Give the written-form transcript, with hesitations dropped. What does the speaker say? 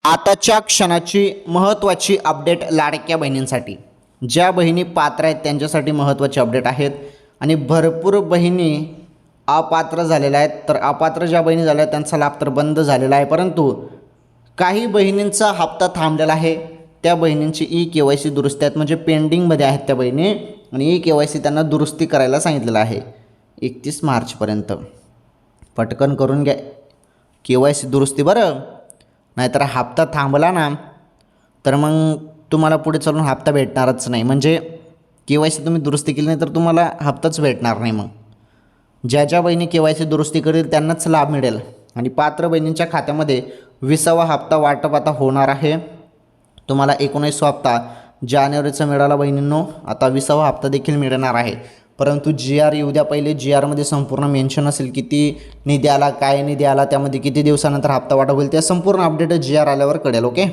आताच्या क्षणाची महत्त्वाची अपडेट लाडक्या बहिणींसाठी. ज्या बहिणी पात्र आहेत त्यांच्यासाठी महत्त्वाचे अपडेट आहेत आणि भरपूर बहिणी अपात्र झालेल्या आहेत. तर अपात्र ज्या बहिणी झाल्या आहेत त्यांचा लाभ तर बंद झालेला आहे, परंतु काही बहिणींचा हप्ता थांबलेला आहे. त्या बहिणींची EKYC दुरुस्ती आहेत, म्हणजे पेंडिंगमध्ये आहेत त्या बहिणी आणि EKYC त्यांना दुरुस्ती करायला सांगितलेलं आहे 31 मार्चपर्यंत. पटकन करून घ्या KYC दुरुस्ती बरं, नाहीतर हप्ता थांबला ना तर मग तुम्हाला पुढे चालून हप्ता भेटणारच नाही. म्हणजे KYC तुम्ही दुरुस्ती केली नाही तर तुम्हाला हप्ताच भेटणार नाही. मग ज्या ज्या बहिणी KYC दुरुस्ती करेल त्यांनाच लाभ मिळेल आणि पात्र बहिणींच्या खात्यामध्ये 20वा हप्ता वाटप आता होणार आहे. तुम्हाला 19वा हप्ता जानेवारीचा मिळाला बहिणींनो, आता 20वा हप्ता देखील मिळणार आहे. परंतु GR येऊ द्या पहिले. GRमध्ये संपूर्ण मेन्शन असेल किती निधी आला, काय निधी आला, त्यामध्ये किती दिवसानंतर हप्ता वाटप होईल, त्या संपूर्ण अपडेट GR आल्यावर कळेल. ओके.